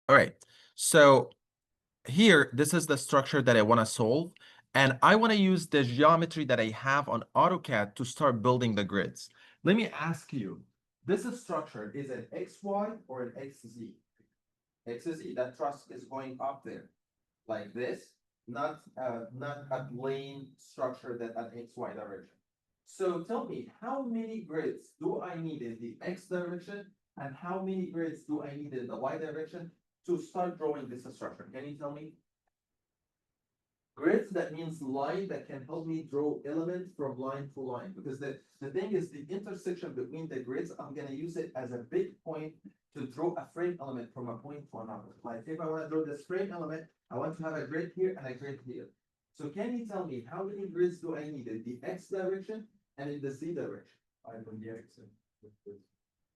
All right. So here, this is the structure that I want to solve. And I want to use the geometry that I have on AutoCAD to start building the grids. Let me ask you, this is structure, is it XY or an XZ? XZ, that truss is going up there like this, not a plane structure that at XY direction. So tell me, how many grids do I need in the X direction and how many grids do I need in the Y direction to start drawing this structure? Can you tell me? Grids, that means line that can help me draw elements from line to line. Because the thing is the intersection between the grids, I'm gonna use it as a big point to draw a frame element from a point to another. Like if I want to draw this frame element, I want to have a grid here and a grid here. So can you tell me how many grids do I need in the X direction and in the Z direction? I from the X.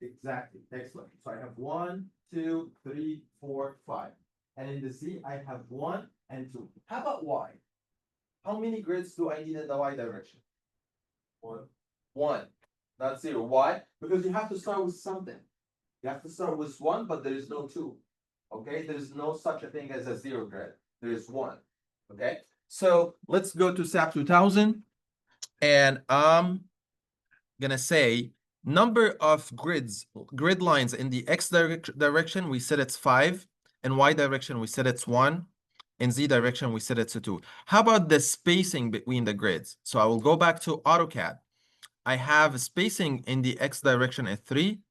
Exactly. Excellent. So I have 1, 2, 3, 4, 5. And in the Z, I have 1 and 2. How about Y? How many grids do I need in the Y direction? 1. 1. Not 0. Why? Because you have to start with something. You have to start with 1, but there is no 2. Okay? There is no such a thing as a 0 grid. There is 1. Okay? So let's go to SAP2000. And I'm going to say number of grid lines in the X direction, we said it's 5. In Y direction, we said it's 1. In Z direction, we said it's a 2. How about the spacing between the grids? So I will go back to AutoCAD. I have spacing in the X direction at 3.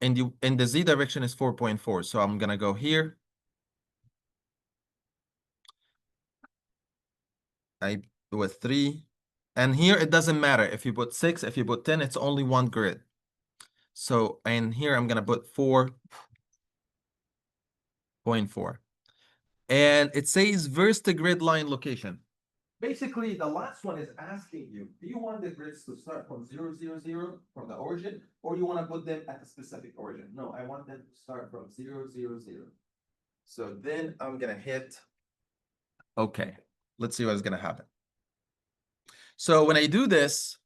In the Z direction is 4.4. So I'm gonna go here. I do a 3. And here it doesn't matter. If you put 6, if you put 10, it's only one grid. So, and here I'm gonna put 4.4. And it says versus the grid line location. Basically, the last one is asking you, do you want the grids to start from 0, 0, 0 from the origin, or you want to put them at a specific origin? No, I want them to start from 0, 0, 0. So then I'm going to hit OK. Let's see what's going to happen. So when I do this,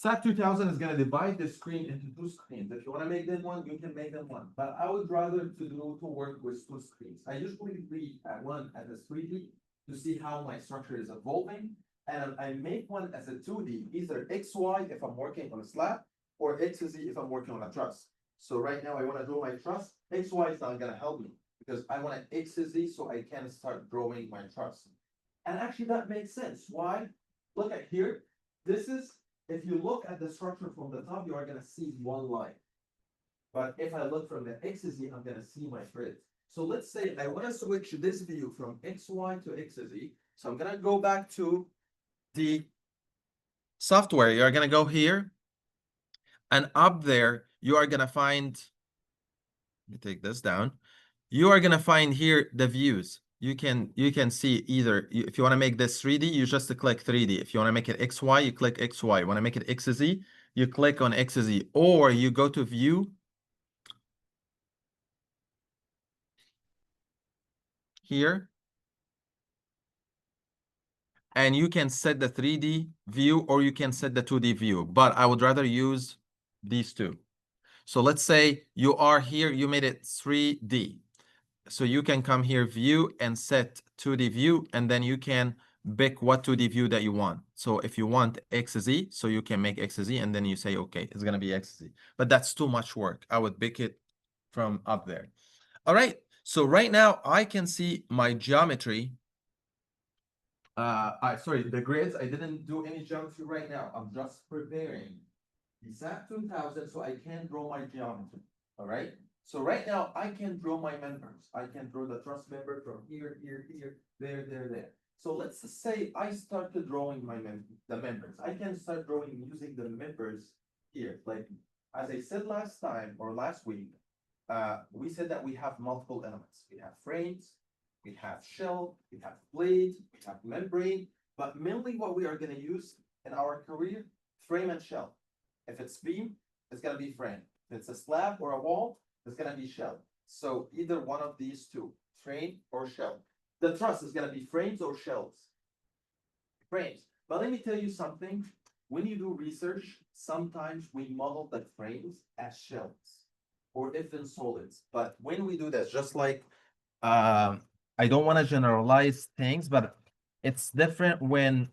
SAP2000 is going to divide the screen into 2 screens. If you want to make them one, you can make them one. But I would rather to work with 2 screens. I usually read one as a 3D to see how my structure is evolving. And I make one as a 2D, either XY if I'm working on a slab, or XZ if I'm working on a truss. So right now I want to draw my truss. XY is not going to help me because I want an XZ so I can start drawing my truss. And actually that makes sense. Why? Look at here. This is, if you look at the structure from the top, you are going to see one line. But if I look from the XZ, I'm going to see my grid. So let's say I want to switch this view from XY to XZ. So I'm going to go back to the software. You're going to go here. And up there, you are going to find, let me take this down. You are going to find here the views. You can see either, if you want to make this 3D, you just click 3D. If you want to make it XY, you click XY. You want to make it XZ, you click on XZ. Or you go to view. Here. And you can set the 3D view or you can set the 2D view, but I would rather use these two. So let's say you are here, you made it 3D. So you can come here, view, and set 2D view, and then you can pick what 2D view that you want. So if you want XZ, so you can make XZ, and then you say, okay, it's gonna be XZ. But that's too much work. I would pick it from up there. All right, so right now I can see my geometry. Sorry, the grids, I didn't do any geometry right now. I'm just preparing the SAP2000 so I can draw my geometry. All right. So right now I can draw my members. I can draw the truss member from here, here, here, there. So let's just say I started drawing the members. I can start drawing using the members here. Like as I said last time or last week, we said that we have multiple elements. We have frames, we have shell, we have blade, we have membrane, but mainly what we are going to use in our career, frame and shell. If it's beam, it's going to be frame. If it's a slab or a wall, it's going to be shell. So either one of these two, frame or shell. The truss is going to be frames or shells. Frames. But let me tell you something. When you do research, sometimes we model the frames as shells. or even solids. But when we do this, just like I don't want to generalize things, but it's different when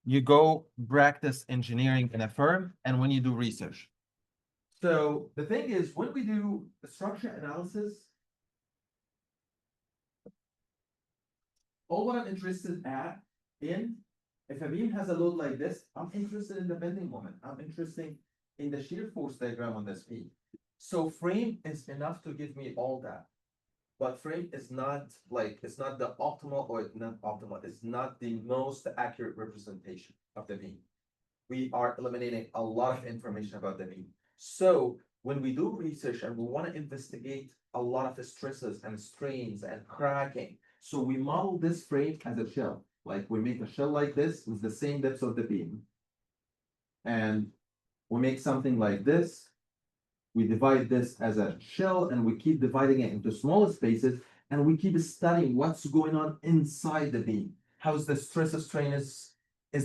you go practice engineering in a firm and when you do research. So the thing is, when we do the structure analysis, all what I'm interested in, if a beam has a load like this, I'm interested in the bending moment. I'm interested in the shear force diagram on this beam. So frame is enough to give me all that. But frame is not like, it's not the optimal or not optimal. It's not the most accurate representation of the beam. We are eliminating a lot of information about the beam. So when we do research and we want to investigate a lot of stresses and strains and cracking, so we model this frame as a shell. Like we make a shell like this with the same depth of the beam. And we make something like this. We divide this as a shell and we keep dividing it into smaller spaces and we keep studying what's going on inside the beam. How's the stress strain is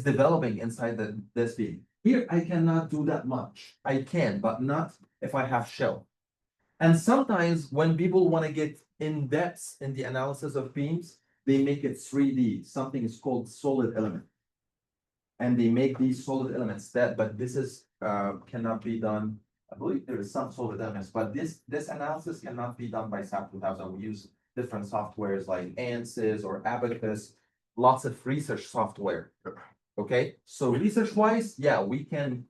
developing inside this beam. Here, I cannot do that much. I can, but not if I have shell. And sometimes when people want to get in depth in the analysis of beams, they make it 3D. Something is called solid element. And they make these solid elements but this is cannot be done. I believe there is some solid elements, but this analysis cannot be done by SAP2000. We use different softwares like ANSYS or Abacus, lots of research software. Okay, so research-wise, yeah, we can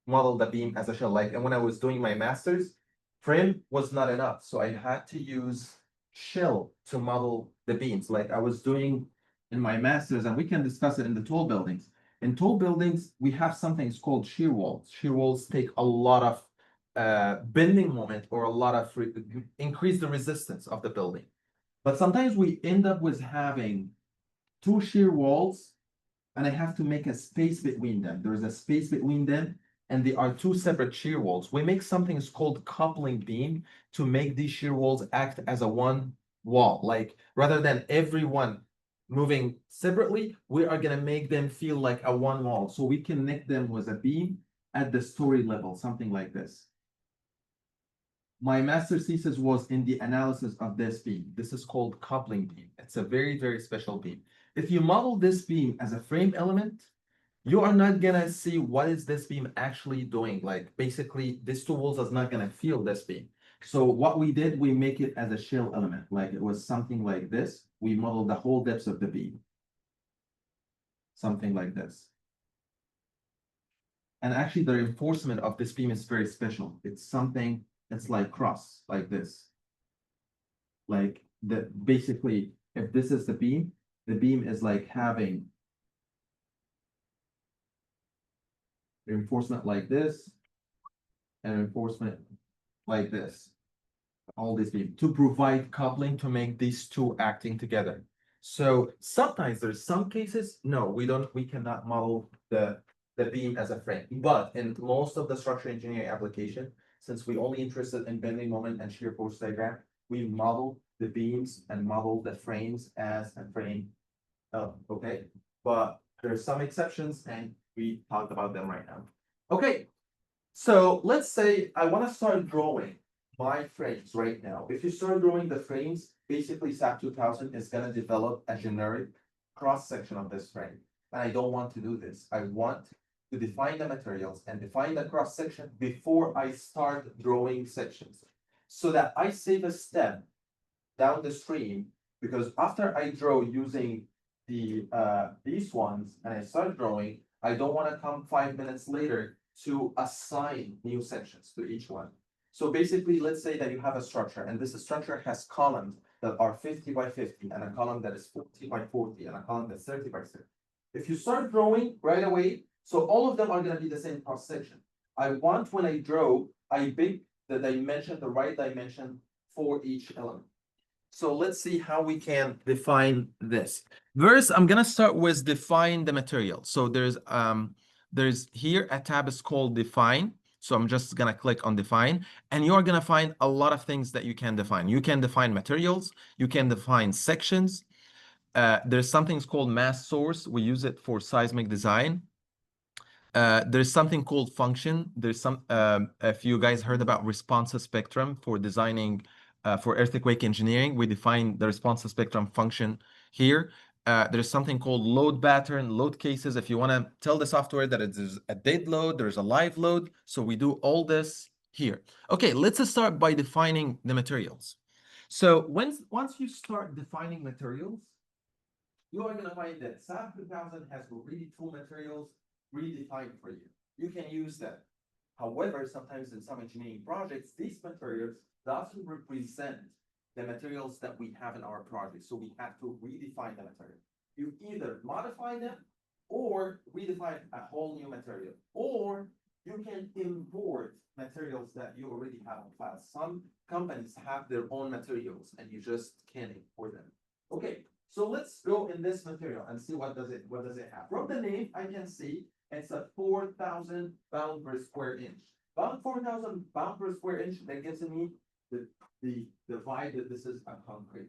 model the beam as a shell. Like, and when I was doing my master's, frame was not enough, so I had to use shell to model the beams. Like I was doing in my master's, and we can discuss it in the tall buildings. In tall buildings, we have something called shear walls. Shear walls take a lot of bending moment or a lot of increase the resistance of the building. But sometimes we end up with having two shear walls and I have to make a space between them. There's a space between them and they are two separate shear walls. We make something called coupling beam to make these shear walls act as a one wall. Like rather than everyone moving separately, we are gonna make them feel like a one wall. So we connect them with a beam at the story level, something like this. My master's thesis was in the analysis of this beam. This is called coupling beam. It's a very, very special beam. If you model this beam as a frame element, you are not gonna see what is this beam actually doing. Like basically, this two walls is not gonna feel this beam. So what we did, we make it as a shell element. Like it was something like this. We modeled the whole depth of the beam. Something like this. And actually the reinforcement of this beam is very special. It's something that's like cross, like this. Like that basically, if this is the beam is like having reinforcement like this and reinforcement like this. All these beams to provide coupling to make these two acting together. So sometimes there's some cases, no, we cannot model the beam as a frame. But in most of the structural engineering application, since we only interested in bending moment and shear force diagram, we model the beams and model the frames as a frame. Okay, but there's some exceptions and we talked about them right now. Okay, so let's say I want to start drawing my frames right now. If you start drawing the frames, basically SAP2000 is going to develop a generic cross-section of this frame. And I don't want to do this. I want to define the materials and define the cross-section before I start drawing sections, so that I save a step down the stream, because after I draw using these ones and I start drawing, I don't want to come 5 minutes later to assign new sections to each one. So basically, let's say that you have a structure and this structure has columns that are 50 by 50 and a column that is 40 by 40 and a column that's 30 by 30. If you start drawing right away, so all of them are going to be the same cross section. I want when I draw, I pick the dimension, the right dimension for each element. So let's see how we can define this. First, I'm gonna start with define the material. So there's here a tab is called define. So I'm just gonna click on define, and you're gonna find a lot of things that you can define. You can define materials, you can define sections. There's something called mass source. We use it for seismic design. There's something called function. There's some, if you guys heard about responsive spectrum for designing, for earthquake engineering, we define the responsive spectrum function here. There's something called load pattern, load cases. If you want to tell the software that there's a dead load, there's a live load. So we do all this here. Okay, let's start by defining the materials. So once you start defining materials, you are going to find that SAP2000 has already two materials redefined for you. You can use them. However, sometimes in some engineering projects, these materials doesn't represent the materials that we have in our project. So we have to redefine the material. You either modify them or redefine a whole new material, or you can import materials that you already have on file. Some companies have their own materials and you just can import them. Okay, so let's go in this material and see what does it have. From the name, I can see it's a 4,000 pound per square inch. About 4,000 pound per square inch, that gives me the vibe that this is a concrete.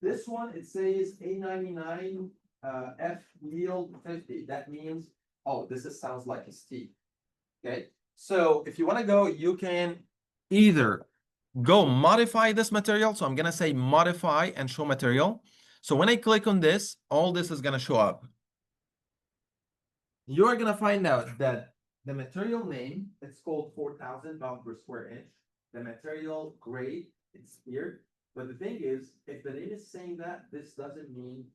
This one, it says A99 F yield 50. That means, oh, sounds like a steel. Okay, so if you want to go, you can either go modify this material. So I'm going to say modify and show material. So when I click on this, all this is going to show up. You're going to find out that the material name, it's called 4,000 pound per square inch. The material grade, it's here. But the thing is, if the name is saying that, this doesn't mean,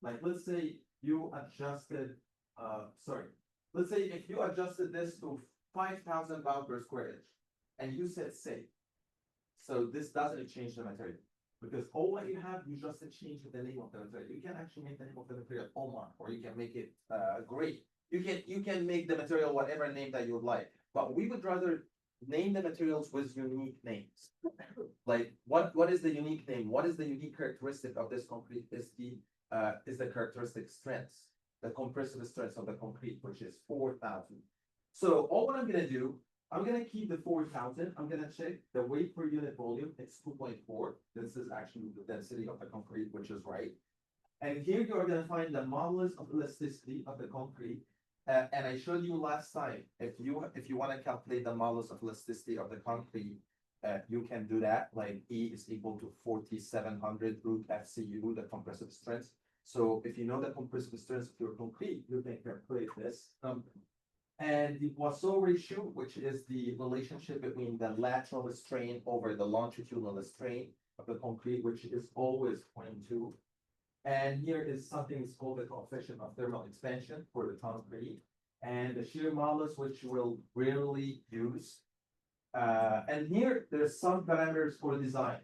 like, let's say you adjusted, let's say if you adjusted this to 5,000 pound per square inch and you said safe. So this doesn't change the material. Because all what you have, you just change the name of the material. You can actually make the name of the material Omar, or you can make it great. You can make the material whatever name that you would like. But we would rather name the materials with unique names. Like what is the unique name? What is the unique characteristic of this concrete? Is the characteristic strength, the compressive strength of the concrete, which is 4,000. So all what I'm gonna do, I'm going to keep the 4,000. I'm going to check the weight per unit volume. It's 2.4. This is actually the density of the concrete, which is right. And here you are going to find the modulus of elasticity of the concrete. And I showed you last time, if you want to calculate the modulus of elasticity of the concrete, you can do that. Like E is equal to 4,700 root FCU, the compressive strength. So if you know the compressive strength of your concrete, you can calculate this number. And the Poisson ratio, which is the relationship between the lateral strain over the longitudinal strain of the concrete, which is always 0.2. And here is something called the coefficient of thermal expansion for the concrete, and the shear modulus, which we'll rarely use. And here there's some parameters for design.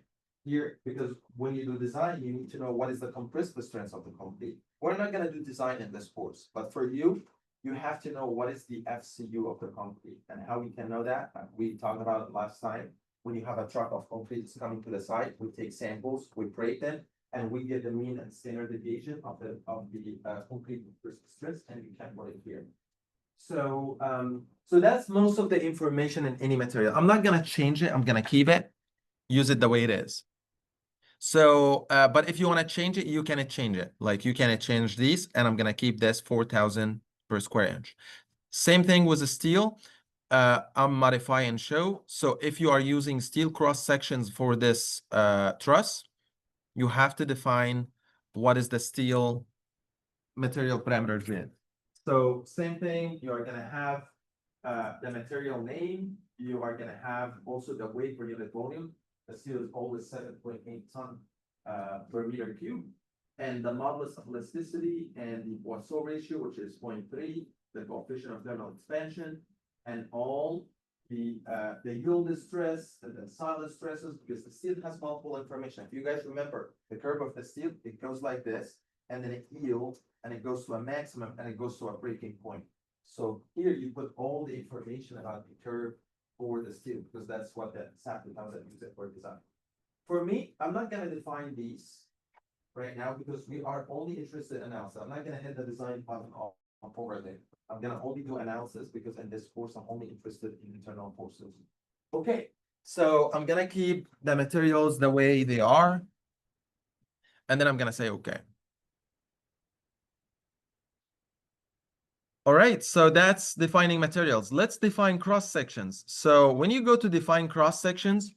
Here, because when you do design, you need to know what is the compressive strength of the concrete. We're not going to do design in this course, but for you, you have to know what is the FCU of the concrete and how we can know that. We talked about it last time. When you have a truck of concrete coming to the site, we take samples, we break them, and we get the mean and standard deviation of the concrete stress, and you can put it here. So so that's most of the information in any material. I'm not gonna change it. I'm gonna keep it, use it the way it is. So, but if you want to change it, you can change it. Like you can change these, and I'm gonna keep this 4,000 per square inch. Same thing with the steel. I'm modify and show. So if you are using steel cross sections for this truss, you have to define what is the steel material parameters in. So same thing, you are gonna have the material name. You are gonna have also the weight per unit volume. The steel is always 7.8 ton per meter cube. And the modulus of elasticity and the Poisson ratio, which is 0.3, the coefficient of thermal expansion, and all the yield stress, the tensile stresses, because the steel has multiple information. If you guys remember the curve of the steel, it goes like this, and then it yields, and it goes to a maximum, and it goes to a breaking point. So here you put all the information about the curve for the steel, because that's what the SAP2000 uses for design. For me, I'm not going to define these right now because we are only interested in analysis. I'm not going to hit the design button over there. I'm going to only do analysis because in this course, I'm only interested in internal forces. Okay, so I'm going to keep the materials the way they are. And then I'm going to say, okay. All right, so that's defining materials. Let's define cross sections. So when you go to define cross sections,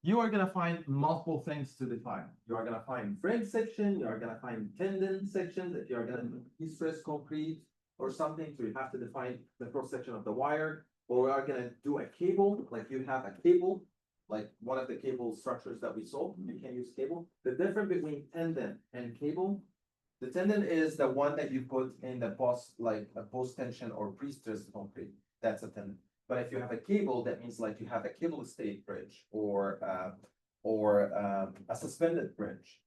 you are going to find multiple things to define. You are going to find frame section, you are going to find tendon sections, if you are going to stress concrete or something, so you have to define the cross section of the wire, or we are going to do a cable, like you have a cable, like one of the cable structures that we saw, you can use cable. The difference between tendon and cable, the tendon is the one that you put in the post, like a post tension or pre-stressed concrete. That's a tendon. But if you have a cable, that means like you have a cable stayed bridge or a suspended bridge.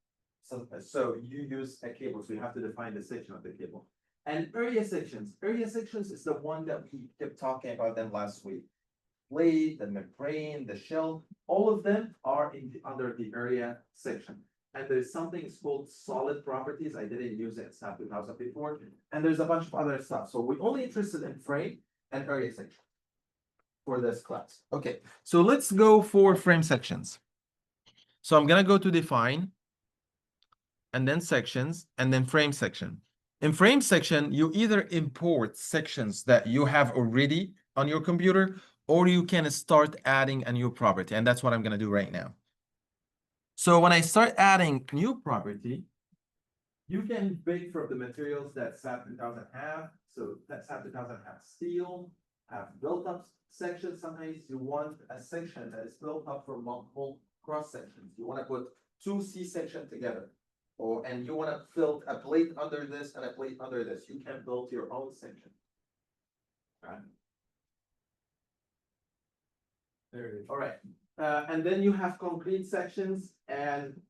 So you use a cable, so you have to define the section of the cable. And area sections. Area sections is the one that we kept talking about them last week. Plate, the membrane, the shell, all of them are under the area section. And there's something called solid properties. I didn't use it in SAP2000 before. And there's a bunch of other stuff. So we're only interested in frame and area section for this class. Okay, so let's go for frame sections. So I'm gonna go to define, and then sections, and then frame section. In frame section, you either import sections that you have already on your computer, or you can start adding a new property, and that's what I'm gonna do right now. So when I start adding new property, you can pick from the materials that SAP2000 have. So that SAP2000 have steel, have built-up sections. Sometimes you want a section that is built up from multiple cross sections. You want to put two C sections together, and you want to build a plate under this and a plate under this. You can build your own section. Right. There it is. All right. And then you have concrete sections and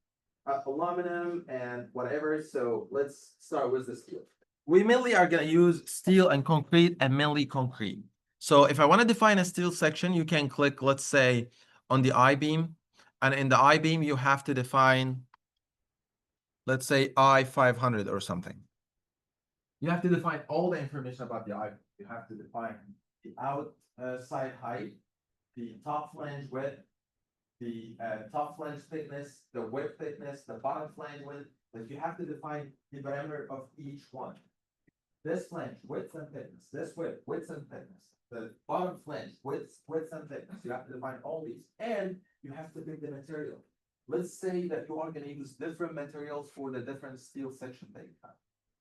aluminum and whatever. So let's start with the steel. We mainly are going to use steel and concrete, and mainly concrete. So if I want to define a steel section, you can click, let's say, on the I-beam. And in the I-beam, you have to define, let's say, I-500 or something. You have to define all the information about the I-beam. You have to define the outside height, the top flange width, the top flange thickness, the width thickness, the bottom flange width. Like you have to define the parameter of each one. This flange, width and thickness, this width, width and thickness, the bottom flange, width and thickness. You have to define all these, and you have to pick the material. Let's say that you are going to use different materials for the different steel section that you have.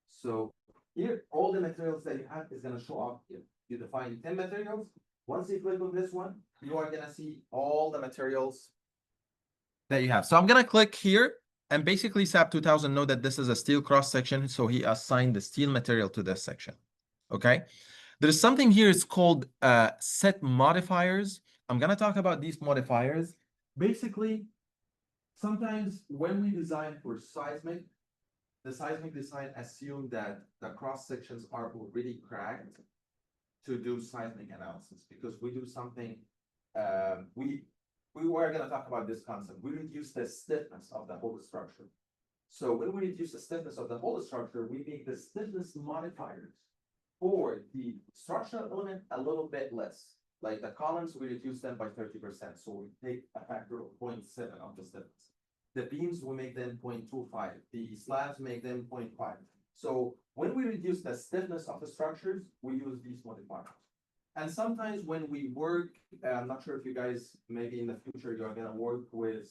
So here, all the materials that you have is going to show up here. You define 10 materials. Once you click on this one, you are going to see all the materials that you have. So I'm going to click here, and basically SAP2000 know that this is a steel cross section, so he assigned the steel material to this section. Okay. There's something here, it's called set modifiers. I'm going to talk about these modifiers. Basically, sometimes when we design for seismic, the seismic design assume that the cross sections are already cracked to do seismic analysis, because we do something, we were going to talk about this concept. We reduce the stiffness of the whole structure. So when we reduce the stiffness of the whole structure, we make the stiffness modifiers for the structural element a little bit less. Like the columns, we reduce them by 30%. So we take a factor of 0.7 of the stiffness. The beams, we make them 0.25. The slabs make them 0.5. So when we reduce the stiffness of the structures, we use these modifiers. And sometimes when we work, I'm not sure if you guys, maybe in the future, you're going to work with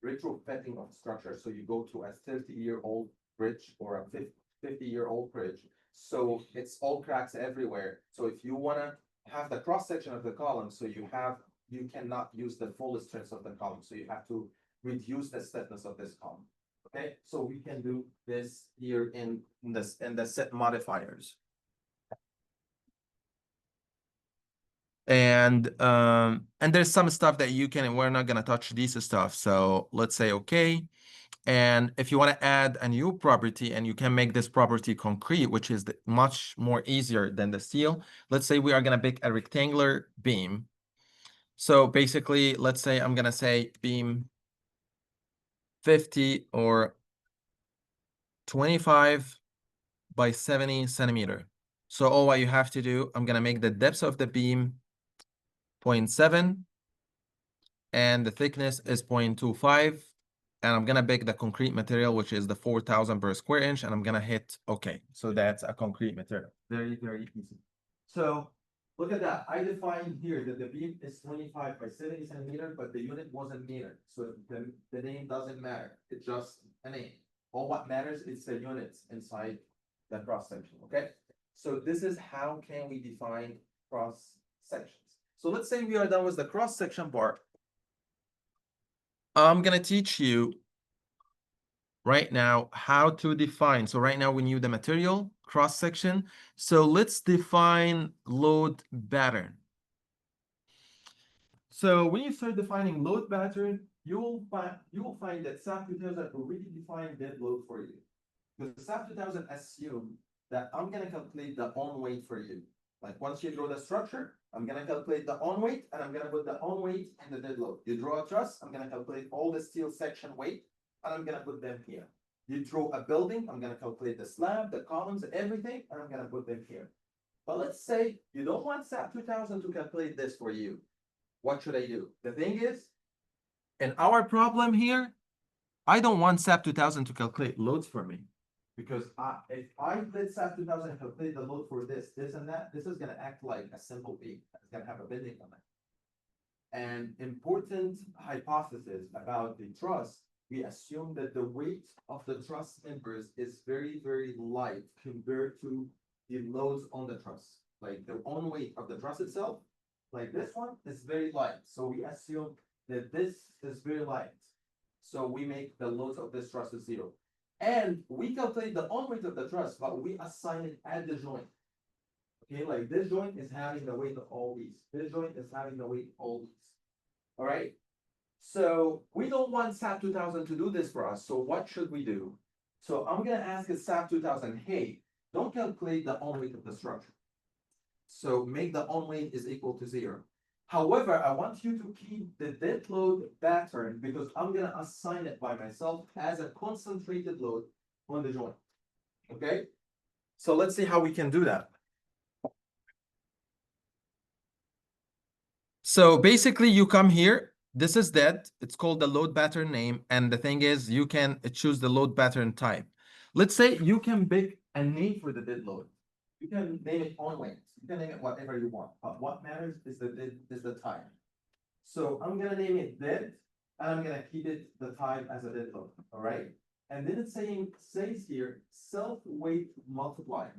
retrofitting of structure. So you go to a 30-year-old bridge or a 50-year-old bridge. So it's all cracks everywhere. So if you want to have the cross section of the column, so you cannot use the full strength of the column. So you have to reduce the stiffness of this column. Okay, so we can do this here in the set modifiers. And there's some stuff that you can, we're not gonna touch these stuff. So let's say okay. And if you want to add a new property, and you can make this property concrete, which is much more easier than the steel. Let's say we are gonna pick a rectangular beam. So basically, let's say I'm gonna say beam 50 or 25 by 70 centimeter. So all what you have to do, I'm gonna make the depth of the beam 0.7, and the thickness is 0.25, and I'm gonna pick the concrete material, which is the 4,000 per square inch, and I'm gonna hit OK. So that's a concrete material. Very, very easy. So look at that. I defined here that the beam is 25 by 70 centimeter, but the unit wasn't meter. So the name doesn't matter. It's just a name. All what matters is the units inside the cross section. Okay. So this is how can we define cross sections. So let's say we are done with the cross section part. I'm gonna teach you right now how to define. So right now we knew the material, cross section. So let's define load pattern. So when you start defining load pattern, you will find that SAP2000 already defined dead load for you. Because SAP2000 assume that I'm gonna calculate the on weight for you. Like once you draw the structure, I'm gonna calculate the on weight, and I'm gonna put the on weight and the dead load. You draw a truss, I'm gonna calculate all the steel section weight, and I'm gonna put them here. You draw a building, I'm gonna calculate the slab, the columns, everything, and I'm gonna put them here. But let's say you don't want SAP2000 to calculate this for you. What should I do? The thing is, in our problem here, I don't want SAP2000 to calculate loads for me. Because if I let SAP2000 calculate the load for this, and that, this is gonna act like a simple beam. It's gonna have a bending on it. And important hypothesis about the truss, we assume that the weight of the truss members is very, very light compared to the loads on the truss. Like the on weight of the truss itself, like this one is very light. So we assume that this is very light. So we make the loads of this truss is 0. And we calculate the on weight of the truss, but we assign it at the joint. Okay, like this joint is having the weight of all these. This joint is having the weight of all these. All right. So we don't want SAP2000 to do this for us. So what should we do? So I'm gonna ask a SAP2000, hey, don't calculate the on weight of the structure. So make the on weight is equal to 0. However, I want you to keep the dead load pattern because I'm gonna assign it by myself as a concentrated load on the joint. Okay? So let's see how we can do that. So basically you come here, this is dead, it's called the load pattern name, and the thing is you can choose the load pattern type. Let's say you can pick a name for the dead load. You can name it on weight. You can name it whatever you want, but what matters is the time. So I'm gonna name it dead, and I'm gonna keep it the type as a dead load. All right. And then it's says here self-weight multiplier.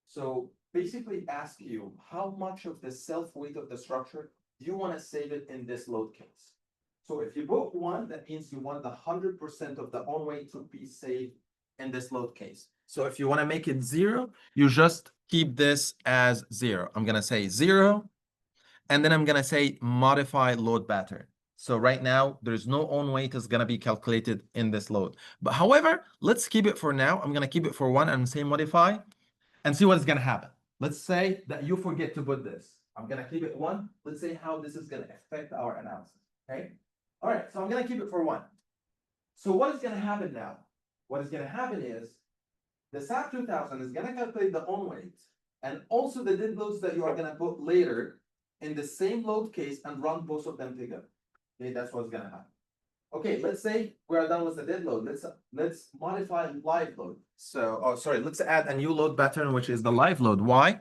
So basically ask you how much of the self-weight of the structure do you want to save it in this load case. So if you put 1, that means you want the 100% of the on weight to be saved in this load case. So if you want to make it 0, you just keep this as 0. I'm gonna say 0, and then I'm gonna say modify load pattern. So right now, there's no on weight is gonna be calculated in this load. But however, let's keep it for now. I'm gonna keep it for 1 and say modify and see what's gonna happen. Let's say that you forget to put this. I'm gonna keep it 1. Let's say how this is gonna affect our analysis, okay? All right, so I'm gonna keep it for 1. So what is gonna happen now? What is gonna happen is the SAP2000 is gonna calculate the on weight and also the dead loads that you are gonna put later in the same load case and run both of them together. Okay, that's what's gonna happen. Okay, let's say we are done with the dead load. Let's modify live load. So, oh, sorry, let's add a new load pattern, which is the live load. Why?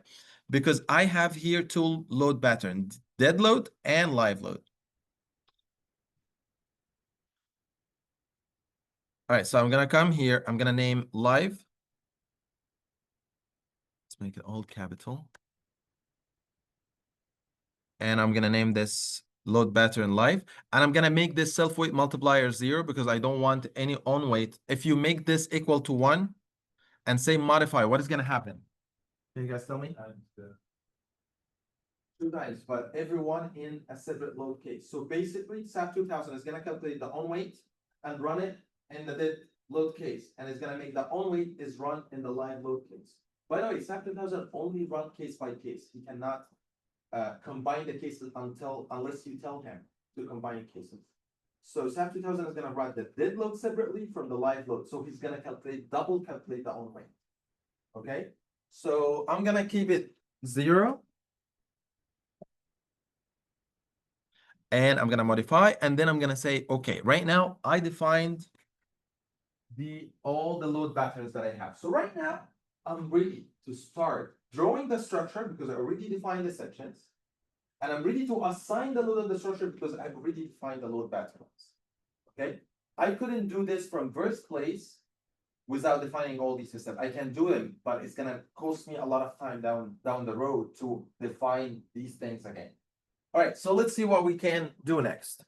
Because I have here 2 load patterns, dead load and live load. All right, so I'm gonna come here. I'm gonna name live. Let's make it all capital. And I'm gonna name this load pattern live. And I'm gonna make this self-weight multiplier 0 because I don't want any on weight. If you make this equal to 1 and say modify, what is gonna happen? Can you guys tell me? 2 times, but everyone in a separate load case. So basically, SAP2000 is gonna calculate the on weight and run it in the dead load case, and it's gonna make the on weight is run in the live load case. By the way, SAP2000 only run case by case. He cannot combine the cases unless you tell him to combine cases. So SAP2000 is gonna run the dead load separately from the live load. So he's gonna double calculate the on weight. Okay, so I'm gonna keep it 0. and I'm gonna modify, and then I'm gonna say, okay, right now I defined all the load patterns that I have. So right now I'm ready to start drawing the structure because I already defined the sections, and I'm ready to assign the load of the structure because I've already defined the load patterns. Okay, I couldn't do this from first place without defining all these systems. I can do them, but it's gonna cost me a lot of time down the road to define these things again. All right, so let's see what we can do next.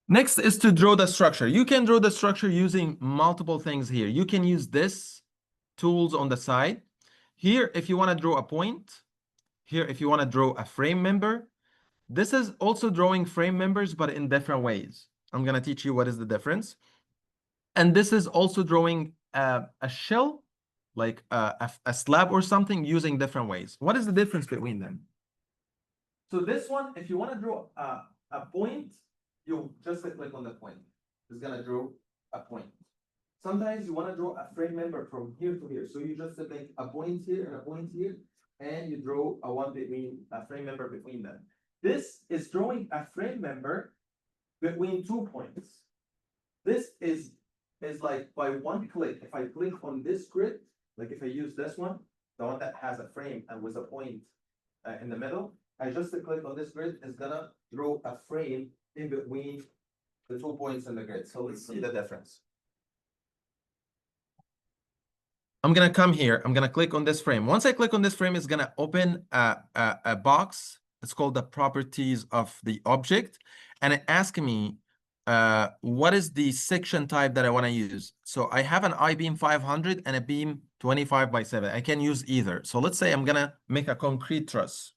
Next is to draw the structure. You can draw the structure using multiple things here. You can use this tools on the side. Here, if you want to draw a point. Here, if you want to draw a frame member. This is also drawing frame members, but in different ways. I'm going to teach you what is the difference. And this is also drawing a shell, like a slab or something, using different ways. What is the difference between them? So this one, if you want to draw a point, you just click on the point. It's going to draw a point. Sometimes you want to draw a frame member from here to here. So you just make a point here and a point here, and you draw a frame member between them. This is drawing a frame member between 2 points. This is like by one click. If I click on this grid, like if I use this one, the one that has a frame and with a point in the middle, I just click on this grid, is gonna draw a frame in between the 2 points in the grid. So let's see the difference. I'm gonna come here. I'm gonna click on this frame. Once I click on this frame, it's gonna open a box. It's called the properties of the object, and it asks me what is the section type that I want to use. So I have an I-beam 500 and a beam 25/7. I can use either. So let's say I'm gonna make a concrete truss.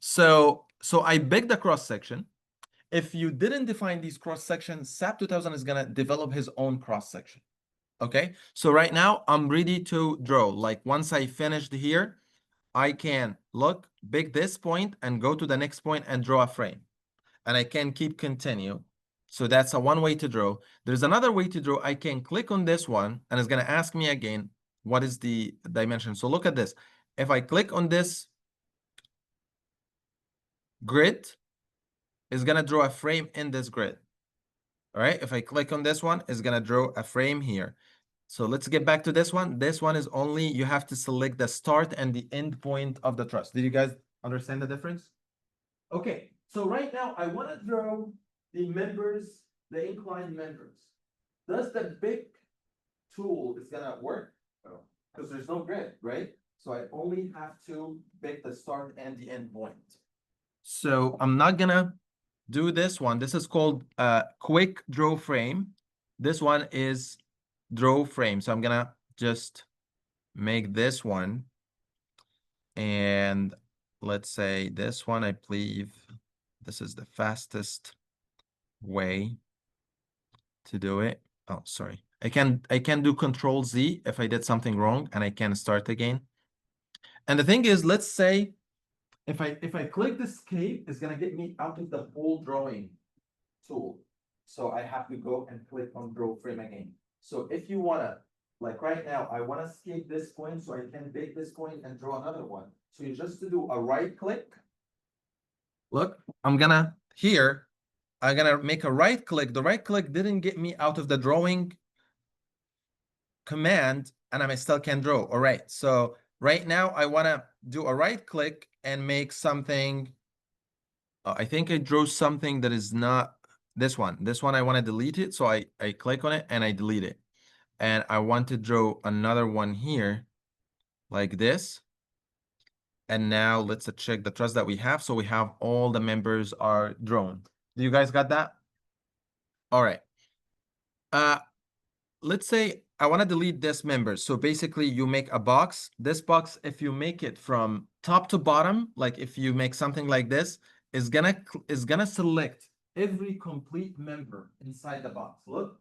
So I pick the cross section. If you didn't define these cross sections, SAP2000 is gonna develop his own cross section. Okay, so right now I'm ready to draw. Like once I finished here, I can pick this point and go to the next point and draw a frame. And I can keep continue. So that's one way to draw. There's another way to draw. I can click on this one and it's gonna ask me again, what is the dimension? So look at this. If I click on this grid, it's gonna draw a frame in this grid. All right, if I click on this one, it's gonna draw a frame here. So let's get back to this one. This one is only, you have to select the start and the end point of the truss. Did you guys understand the difference? Okay, so right now I want to draw the members, the inclined members. Does the big tool is gonna work? No, because there's no grid, right? So I only have to pick the start and the end point. So I'm not gonna do this one. This is called quick draw frame. This one is draw frame. So I'm gonna just make this one, and let's say this one, I believe this is the fastest way to do it. Oh, sorry. I can do Control Z if I did something wrong, and I can start again. And the thing is, let's say if I click the escape, it's gonna get me out of the whole drawing tool. So I have to go and click on draw frame again. So if you wanna, like right now, I wanna escape this point so I can take this point and draw another one. So you just to do a right click. Look, I'm gonna make a right click. The right click didn't get me out of the drawing command, and I still can draw. All right, so right now I wanna do a right click and make something. I think I drew something that is not this one. This one I want to delete it. So I click on it and I delete it. And I want to draw another one here like this. And now let's check the truss that we have. So we have all the members are drawn. Do you guys got that? All right. Let's say I want to delete this member. So basically you make a box. This box, if you make it from top to bottom, like if you make something like this, is gonna select every complete member inside the box. Look,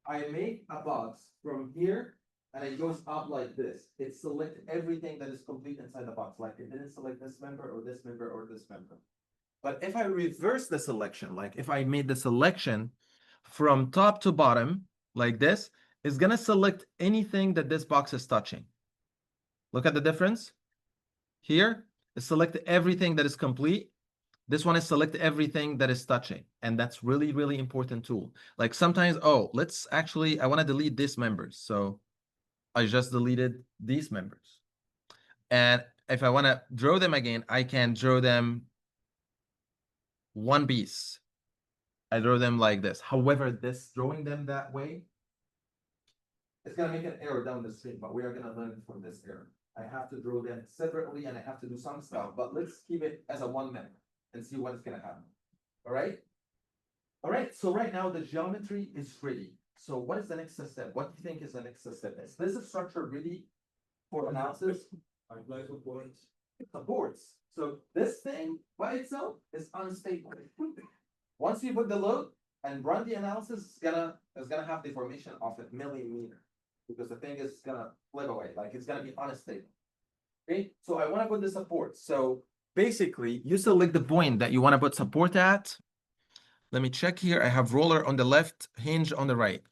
I make a box from here and it goes up like this. It selects everything that is complete inside the box. Like it didn't select this member or this member or this member. But if I reverse the selection, like if I made the selection from top to bottom like this, it's gonna select anything that this box is touching. Look at the difference. Here, it selected everything that is complete. This one is select everything that is touching. And that's really, really important tool. Like sometimes, oh, I want to delete these members. So I just deleted these members. And if I want to draw them again, I can draw them one piece. I draw them like this. However, drawing them that way, it's going to make an error down the stream, but we are going to learn from this error. I have to draw them separately and I have to do some stuff, but let's keep it as a one member and see what is going to happen. All right. All right. So right now the geometry is ready. So what is the next step? What do you think is the next step? Is this structure ready for analysis? Supports. So this thing by itself is unstable. Once you put the load and run the analysis, it's gonna have deformation of a millimeter because the thing is gonna flip away, like it's gonna be unstable. Okay, so I want to put the support. So basically, you select the point that you want to put support at. Let me check here. I have roller on the left, hinge on the right.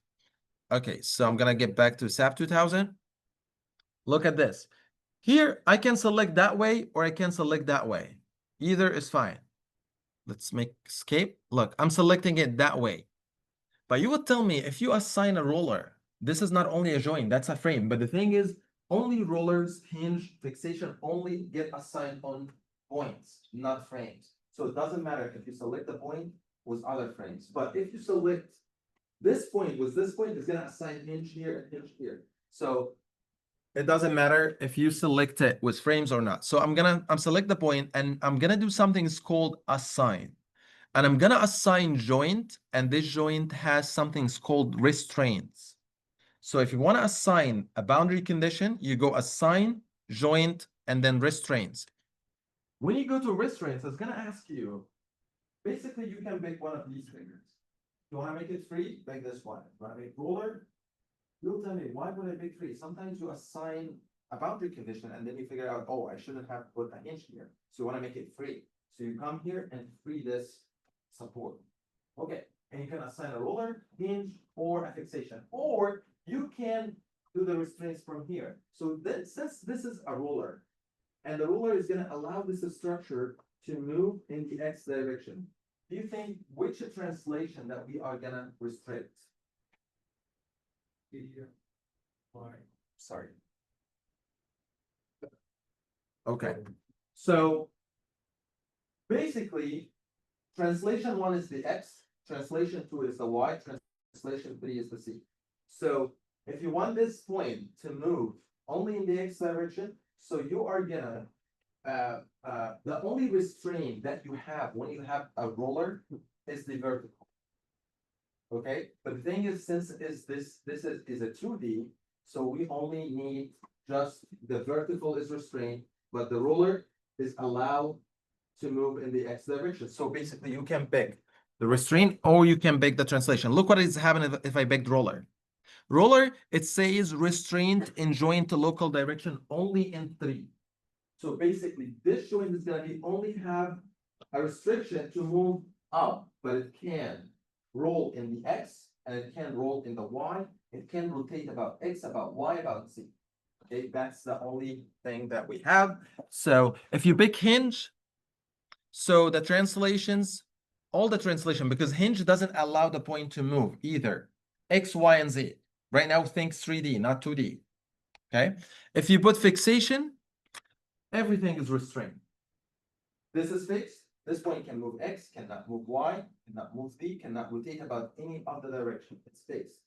Okay, so I'm gonna get back to SAP 2000. Look at this. Here, I can select that way or I can select that way. Either is fine. Let's make escape. Look, I'm selecting it that way. But you would tell me if you assign a roller, this is not only a joint, that's a frame. But the thing is, only rollers, hinge, fixation only get assigned on points, not frames. So it doesn't matter if you select the point with other frames. But if you select this point with this point, it's going to assign hinge here and hinge here. So it doesn't matter if you select it with frames or not. So I'm select the point and I'm gonna do something called assign. And I'm gonna assign joint, and this joint has something called restraints. So if you want to assign a boundary condition, you go assign, joint, and then restraints. When you go to restraints, it's gonna ask you, basically you can pick one of these figures. You want to make it free, pick this one. You want to make roller, you'll tell me, why would I pick free? Sometimes you assign a boundary condition and then you figure out, oh, I shouldn't have put a hinge here. So you want to make it free. So you come here and free this support. Okay, and you can assign a roller, hinge, or a fixation. Or you can do the restraints from here. So since this is a roller, and the roller is going to allow this structure to move in the X direction, do you think which translation that we are going to restrict? Sorry. Okay. So basically, translation 1 is the X, translation 2 is the Y, translation 3 is the C. So if you want this point to move only in the X direction, so you are gonna the only restraint that you have when you have a roller is the vertical. Okay, but the thing is, since this is a 2D, so we only need just the vertical is restrained, but the roller is allowed to move in the X direction. So basically, you can pick the restraint or you can pick the translation. Look what is happening if I picked roller. Roller, it says restraint in joint to local direction only in 3. So basically, this joint is going to only have a restriction to move up, but it can roll in the X and it can roll in the Y. It can rotate about X, about Y, about Z. Okay, that's the only thing that we have. So if you pick hinge, so the translations, all the translation, because hinge doesn't allow the point to move either. X, Y, and Z. Right now, think 3D, not 2D. Okay. If you put fixation, everything is restrained. This is fixed. This point can move X, cannot move Y, cannot move Z, cannot rotate about any other direction. It's fixed.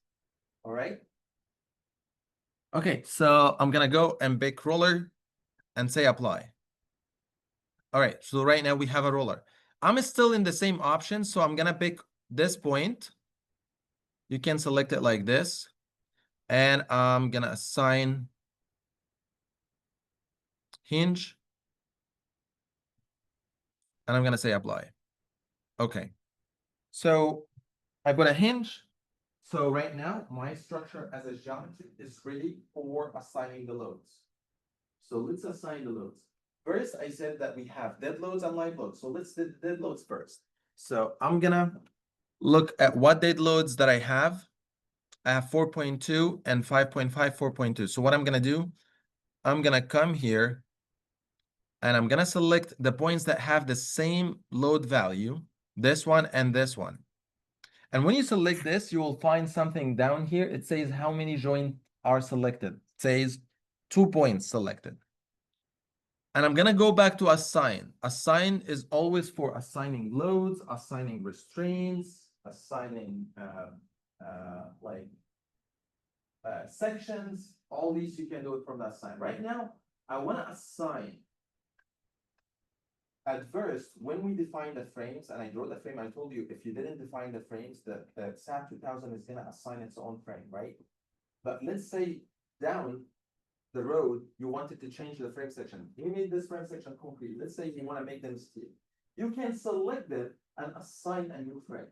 All right. Okay, so I'm gonna go and pick roller and say apply. All right, so right now we have a roller. I'm still in the same option, so I'm gonna pick this point. You can select it like this. And I'm gonna assign hinge. And I'm gonna say apply. Okay. So I put a hinge. So right now, my structure as a geometry is ready for assigning the loads. So let's assign the loads. First, I said that we have dead loads and live loads. So let's do dead loads first. So I'm gonna look at what dead loads that I have. I have 4.2 and 5.5, 4.2. So what I'm gonna do, I'm gonna come here And I'm gonna select the points that have the same load value, this one and this one. And when you select this, you will find something down here. It says how many joints are selected. It says 2 points selected. And I'm gonna go back to assign. Assign is always for assigning loads, assigning restraints, assigning sections. All these you can do it from that assign. Right now, I want to assign. At first, when we define the frames, and I draw the frame, I told you if you didn't define the frames, the SAP2000 is gonna assign its own frame, right? But let's say down the road, you wanted to change the frame section. You made this frame section concrete. Let's say you want to make them steel. You can select them and assign a new frame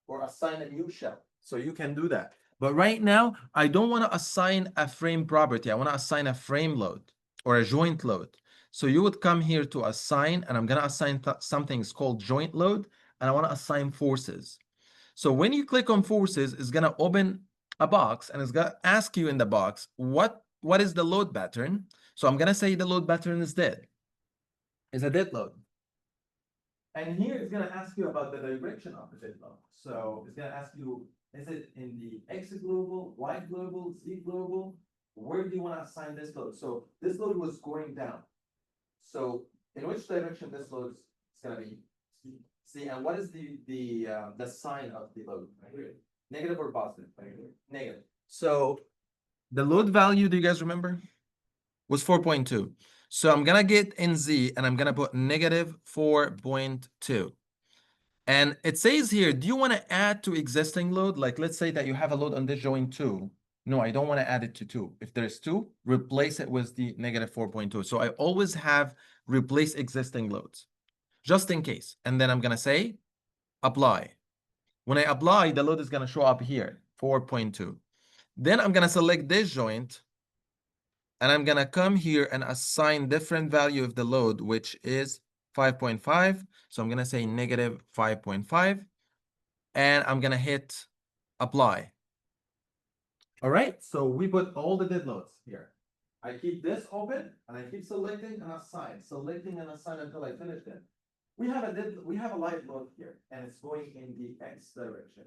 or assign a new shell. So you can do that. But right now, I don't want to assign a frame property. I want to assign a frame load or a joint load. So you would come here to assign, and I'm going to assign something called joint load, and I want to assign forces. So when you click on forces, it's going to open a box, and it's going to ask you in the box, what is the load pattern? So I'm going to say the load pattern is dead. Is a dead load. And here it's going to ask you about the direction of the dead load. So it's going to ask you, is it in the X global, Y global, Z global? Where do you want to assign this load? So this load was going down. So in which direction this load is going to be? See, and what is the sign of the load? Right here. Negative or positive? Right here. Negative. So the load value, do you guys remember? Was 4.2. So I'm gonna get in Z and I'm gonna put negative 4.2. And it says here, do you want to add to existing load? Like, let's say that you have a load on this joint 2. No, I don't want to add it to 2. If there's 2, replace it with the negative 4.2. So I always have replace existing loads, just in case. And then I'm going to say apply. When I apply, the load is going to show up here, 4.2. Then I'm going to select this joint, and I'm going to come here and assign different value of the load, which is 5.5. So I'm going to say negative 5.5. And I'm gonna hit apply. All right, so we put all the dead loads here. I keep this open and I keep selecting and selecting and assign until I finish it. We have a live load here, and it's going in the X direction.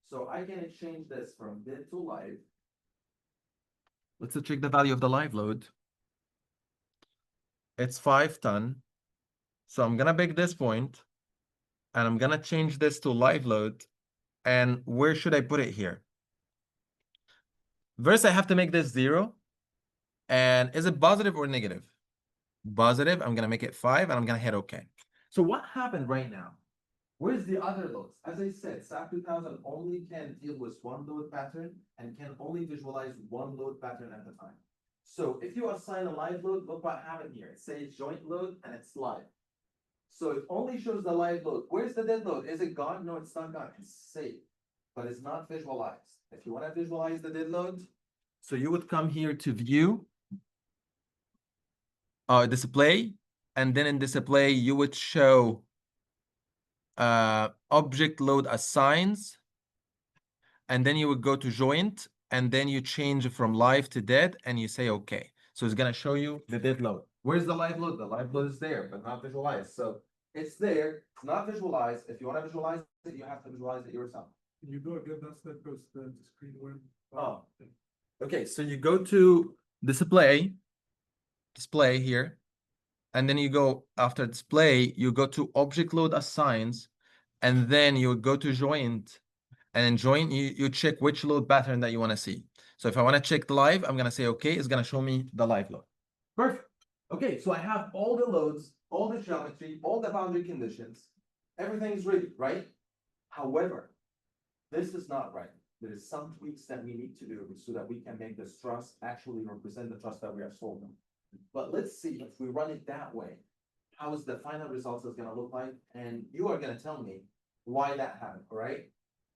So I can exchange this from dead to live. Let's check the value of the live load. It's 5 ton. So I'm gonna pick this point and I'm gonna change this to live load. And where should I put it here? First, I have to make this 0. And is it positive or negative? Positive. I'm going to make it 5, and I'm going to hit OK. So what happened right now? Where's the other loads? As I said, SAP2000 only can deal with one load pattern and can only visualize one load pattern at a time. So if you assign a live load, look what happened here. It says joint load, and it's live. So it only shows the live load. Where's the dead load? Is it gone? No, it's not gone. It's saved, but it's not visualized. If you want to visualize the dead load, so you would come here to view, display, and then in display you would show object load assigns, and then you would go to joint, and then you change from live to dead, and you say okay. So it's gonna show you the dead load. Where's the live load? The live load is there, but not visualized. So it's there, it's not visualized. If you want to visualize it, you have to visualize it yourself. Can you go again? That's that goes the screen where. Oh, okay. So you go to display here. And then you go after display, you go to object load assigns, and then you go to joint. And in joint, you check which load pattern that you want to see. So if I want to check the live, I'm going to say, okay, it's going to show me the live load. Perfect. Okay, so I have all the loads, all the geometry, all the boundary conditions. Everything is ready, right? However, this is not right. There is some tweaks that we need to do so that we can make this truss actually represent the truss that we are solving. But let's see if we run it that way, how is the final results is going to look like? And you are going to tell me why that happened, all right?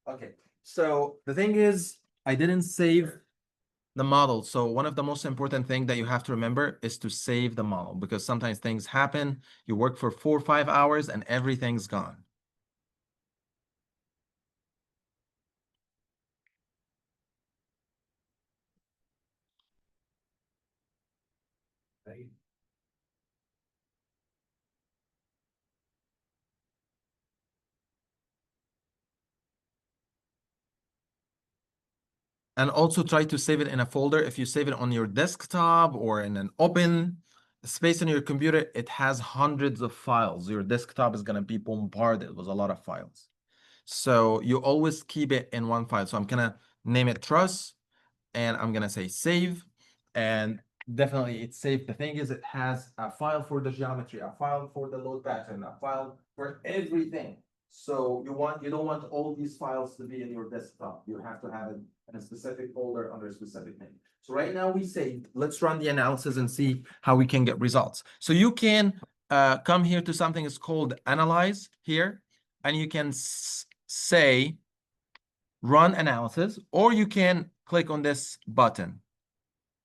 Okay, so the thing is, I didn't save the model. So one of the most important things that you have to remember is to save the model, because sometimes things happen. You work for 4 or 5 hours and everything's gone. And also try to save it in a folder. If you save it on your desktop or in an open space on your computer, it has hundreds of files. Your desktop is going to be bombarded with a lot of files. So you always keep it in one file. So I'm going to name it Truss, and I'm going to say save. And definitely it's saved. The thing is, it has a file for the geometry, a file for the load pattern, a file for everything. So you don't want all these files to be in your desktop. You have to have it in a specific folder under a specific name. So right now we say, let's run the analysis and see how we can get results. So you can come here to something that's called analyze here, and you can say run analysis, or you can click on this button,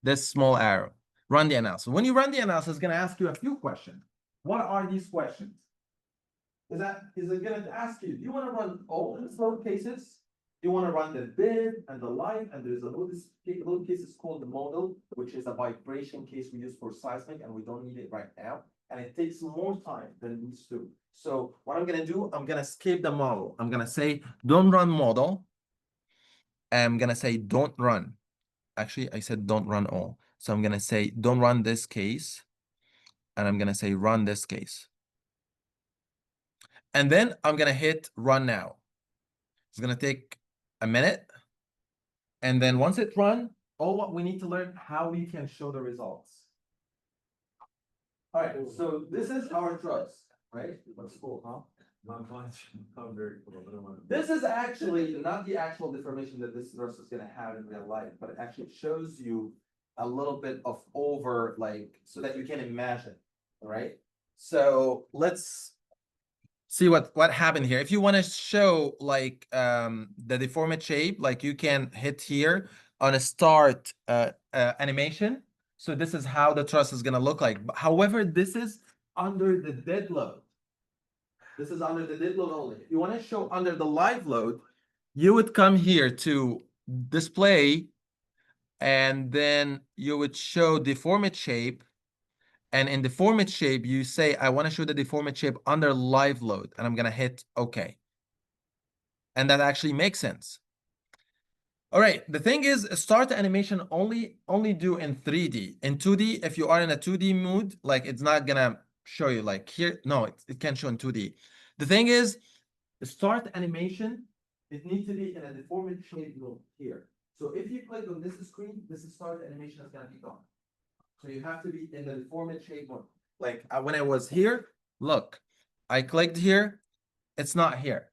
this small arrow, run the analysis. When you run the analysis, it's going to ask you a few questions. What are these questions? Is it going to ask you, do you want to run all these load cases? Do you want to run the bid and the live? And there's a load cases called the model, which is a vibration case we use for seismic, and we don't need it right now. And it takes more time than these two. So what I'm going to do, I'm going to skip the model. I'm going to say, don't run model. I'm going to say, don't run. Actually, I said, don't run all. So I'm going to say, don't run this case. And I'm going to say, run this case. And then I'm going to hit run now. It's going to take a minute. And then once it's run, all what we need to learn how we can show the results. All right, so this is our truss, right? That's cool, huh? This is actually not the actual deformation that this truss is going to have in real life, but it actually shows you a little bit of over, like, so that you can imagine, all right? So let's see what happened here. If you want to show like the deformed shape, like you can hit here on a start animation. So this is how the truss is going to look like. However, this is under the dead load. This is under the dead load only. If you want to show under the live load, you would come here to display, and then you would show deformed shape. And in deformed shape, you say, I want to show the deformed shape under live load, and I'm going to hit OK. And that actually makes sense. All right, the thing is, start animation only do in 3D. In 2D, if you are in a 2D mood, like it's not going to show you like here. No, it can't show in 2D. The thing is, start animation, it needs to be in a deformed shape mode here. So if you click on this screen, this start animation is going to be gone. So you have to be in the deformed shape mode. Like when I was here, look, I clicked here, it's not here.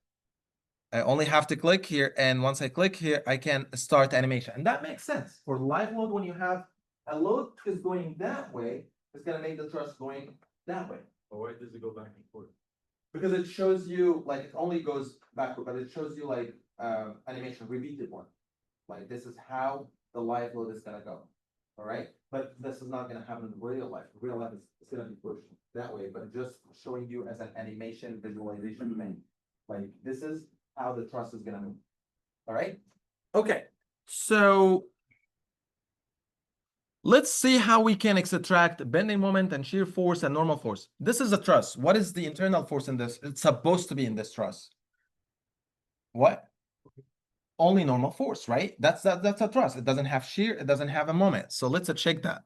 I only have to click here, and once I click here, I can start animation. And that makes sense. For live load, when you have a load is going that way, it's gonna make the truss going that way. But why does it go back and forth? Because it shows you, like, it only goes backward, but it shows you like animation, repeated one. Like this is how the live load is gonna go. All right, but this is not going to happen in real life. Real life is going to be pushed that way, but just showing you as an animation visualization thing. Like this is how the truss is going to move. All right. Okay. So let's see how we can extract bending moment and shear force and normal force. This is a truss. What is the internal force in this? It's supposed to be in this truss. What? Only normal force, right? That's a truss. It doesn't have shear. It doesn't have a moment. So let's check that.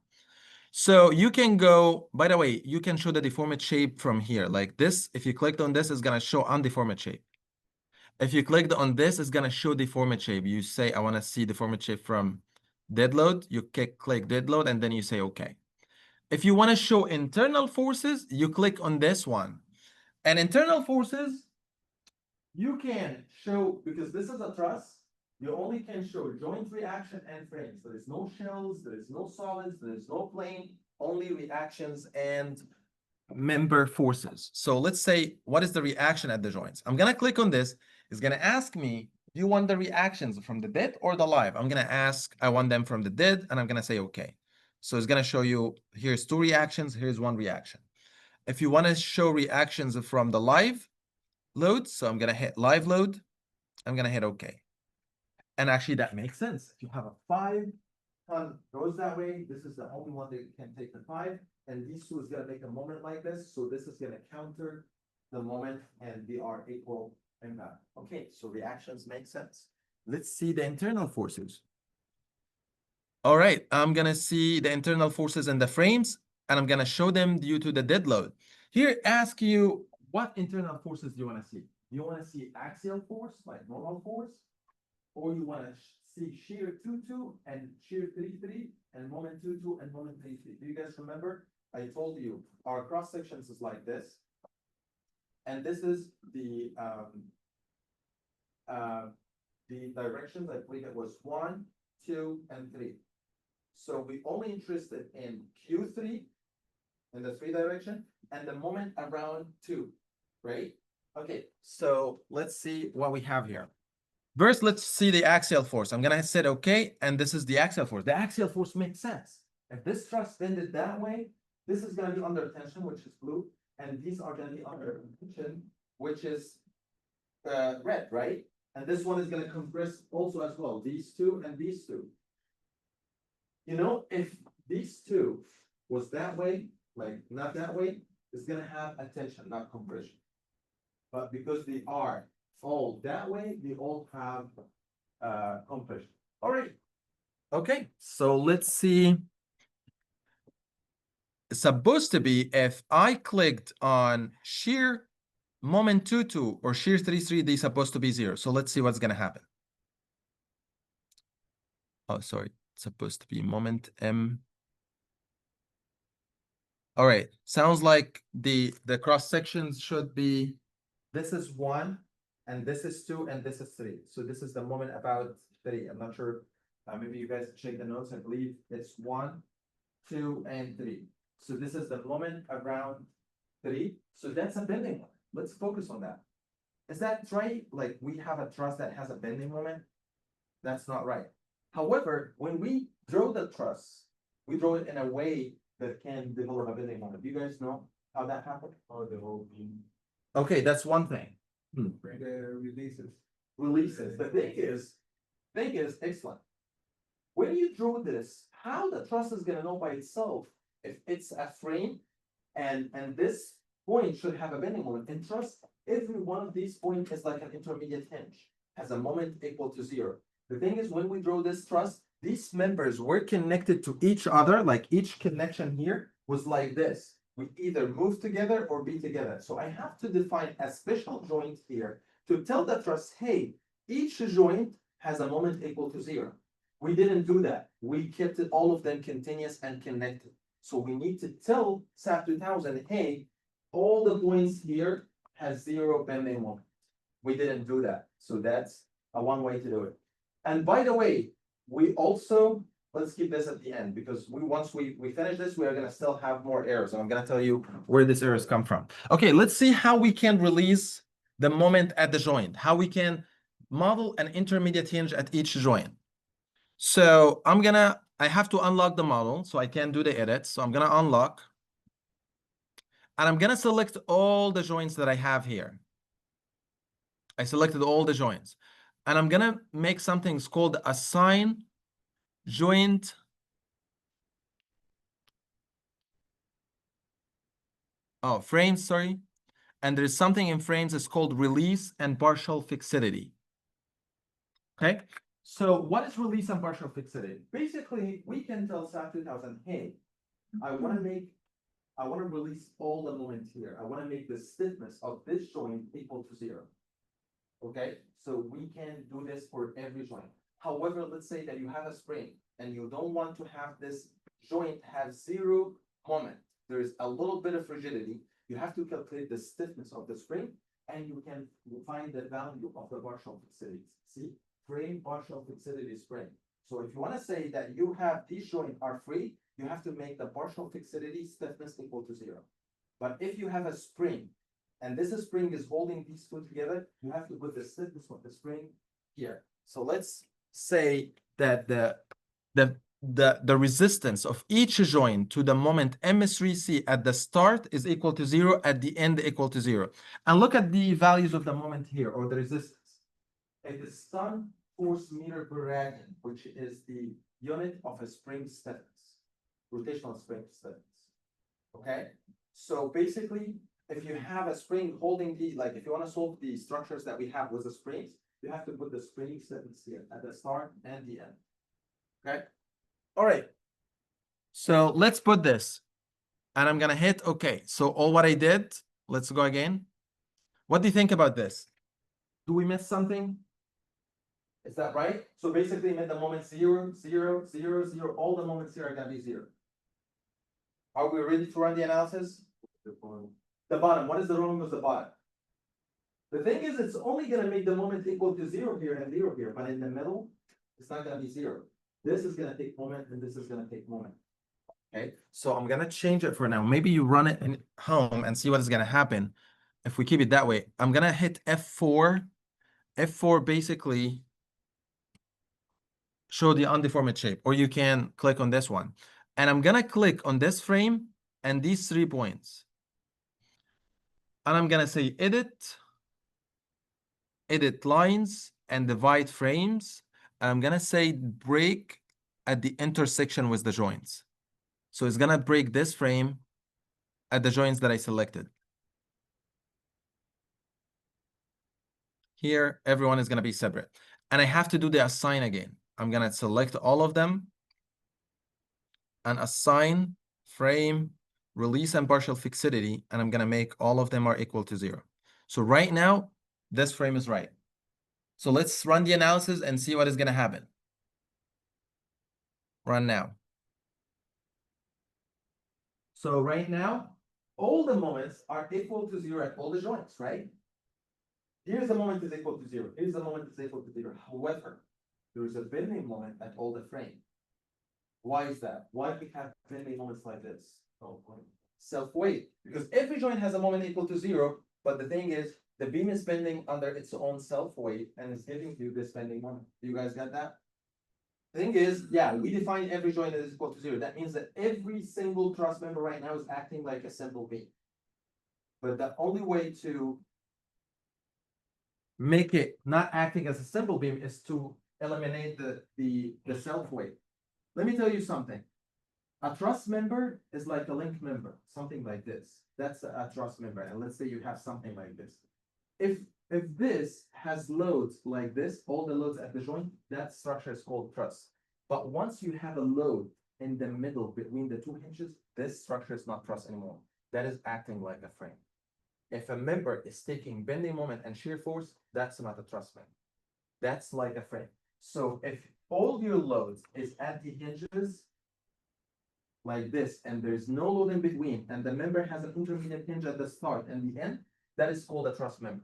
So you can go, by the way, you can show the deformed shape from here. Like this, if you clicked on this, it's going to show undeformed shape. If you clicked on this, it's going to show deformed shape. You say, I want to see deformed shape from dead load. You click dead load, and then you say, OK. If you want to show internal forces, you click on this one. And internal forces, you can show, because this is a truss, you only can show joint reaction and frames. There is no shells, there is no solids, there is no plane, only reactions and member forces. So let's say, what is the reaction at the joints? I'm going to click on this. It's going to ask me, do you want the reactions from the dead or the live? I'm going to ask, I want them from the dead, and I'm going to say, OK. So it's going to show you, here's 2 reactions, here's 1 reaction. If you want to show reactions from the live load, so I'm going to hit live load, I'm going to hit OK. And actually, that makes sense. If you have a 5-ton goes that way, this is the only one that can take the 5. And these two is going to make a moment like this. So this is going to counter the moment, and they are equal impact. Okay, so reactions make sense. Let's see the internal forces. All right, I'm gonna see the internal forces in the frames, and I'm gonna show them due to the dead load. Here, ask you, what internal forces do you wanna see? Do you wanna see axial force, like normal force? Or you wanna see shear 2-2 and shear 3-3 and moment 2-2 and moment 3-3? Do you guys remember? I told you our cross sections is like this. And this is the directions. I believe it was 1, 2, and 3. So we only interested in Q3 in the 3 direction and the moment around 2, right? Okay, so let's see what we have here. First, let's see the axial force. I'm gonna hit okay, and this is the axial force. The axial force makes sense. If this truss bended that way, this is gonna be under tension, which is blue, and these are gonna be under tension, which is red, right? And this one is gonna compress also as well, these two and these two. You know, if these two was that way, like not that way, it's gonna have a tension, not compression. But because they are all that way, they all have compression. All right. Okay, so let's see. It's supposed to be if I clicked on shear moment 2-2 or shear 3-3, they're supposed to be 0. So let's see what's gonna happen. Oh, sorry, it's supposed to be moment M. All right, sounds like the cross sections should be, this is 1, and this is 2, and this is 3. So this is the moment about 3. I'm not sure. Maybe you guys check the notes. I believe it's 1, 2, and 3. So this is the moment around 3. So that's a bending moment. Let's focus on that. Is that right? Like we have a truss that has a bending moment? That's not right. However, when we draw the truss, we draw it in a way that can develop a bending moment. Do you guys know how that happened? Or the whole beam. Okay, that's one thing. The releases. Releases. The thing is, excellent. When you draw this, how the truss is gonna know by itself if it's a frame and this point should have a bending moment. In truss, every one of these points is like an intermediate hinge, has a moment equal to 0. The thing is, when we draw this truss, these members were connected to each other, like each connection here was like this. We either move together or be together. So I have to define a special joint here to tell the truss, hey, each joint has a moment equal to 0. We didn't do that. We kept it, all of them continuous and connected. So we need to tell SAP2000, hey, all the points here has 0 bending moment. We didn't do that. So that's one way to do it. And by the way, we also, let's keep this at the end because once we finish this, we are gonna still have more errors. And I'm gonna tell you where these errors come from. Okay, let's see how we can release the moment at the joint, how we can model an intermediate hinge at each joint. So I have to unlock the model, so I can't do the edit. So I'm gonna unlock. And I'm gonna select all the joints that I have here. I selected all the joints. And I'm gonna make something called assign joint. Oh, frames, sorry. And there's something in frames that's called release and partial fixity. Okay. So what is release and partial fixity? Basically, we can tell SAP2000, hey, I want to release all the moment here. I want to make the stiffness of this joint equal to 0. Okay, so we can do this for every joint. However, let's say that you have a spring and you don't want to have this joint have 0 moment. There is a little bit of rigidity. You have to calculate the stiffness of the spring and you can find the value of the partial fixity. See, frame partial fixity spring. So if you want to say that you have these joints are free, you have to make the partial fixity stiffness equal to 0. But if you have a spring and this spring is holding these two together, you have to put the stiffness of the spring here. So let's say that the resistance of each joint to the moment M3C at the start is equal to 0, at the end equal to 0. And look at the values of the moment here, or the resistance. It is ton force meter per radian, which is the unit of a spring stiffness, rotational spring stiffness. Okay, so basically, if you have a spring holding the, like if you want to solve the structures that we have with the springs, you have to put the spring stiffness here at the start and the end. Okay, All right. So let's put this, and I'm gonna hit OK. So all what I did, let's go again. What do you think about this? Do we miss something? Is that right? So basically, at the moment 0, 0, 0, 0, all the moments here are gonna be 0. Are we ready to run the analysis? The bottom. The bottom. What is the wrong with the bottom? The thing is, it's only gonna make the moment equal to 0 here and 0 here, but in the middle, it's not gonna be 0. This is gonna take moment, and this is gonna take moment. Okay, so I'm gonna change it for now. Maybe you run it in home and see what is gonna happen if we keep it that way. I'm gonna hit F4. F4 basically show the undeformed shape, or you can click on this one. And I'm gonna click on this frame and these 3 points. And I'm gonna say edit lines and divide frames. And I'm gonna say break at the intersection with the joints. So it's gonna break this frame at the joints that I selected. Here, everyone is gonna be separate. And I have to do the assign again. I'm gonna select all of them and assign frame, release and partial fixity, and I'm gonna make all of them are equal to 0. So right now, this frame is right. So let's run the analysis and see what is gonna happen. Run now. So right now, all the moments are equal to 0 at all the joints, right? Here's the moment is equal to 0. Here's the moment is equal to 0. However, there is a bending moment at all the frame. Why is that? Why do we have bending moments like this? Self-weight. Because every joint has a moment equal to 0, but the thing is, the beam is bending under its own self-weight and it's giving you this bending moment. Do you guys get that? The thing is, yeah, we define every joint as equal to 0. That means that every single truss member right now is acting like a simple beam. But the only way to make it not acting as a simple beam is to eliminate the self-weight. Let me tell you something. A truss member is like a link member, something like this. That's a truss member. And let's say you have something like this. If this has loads like this, all the loads at the joint, that structure is called truss. But once you have a load in the middle between the 2 hinges, this structure is not truss anymore. That is acting like a frame. If a member is taking bending moment and shear force, that's not a truss member. That's like a frame. So if all your loads is at the hinges like this, and there's no load in between, and the member has an intermediate hinge at the start and the end, that is called a truss member.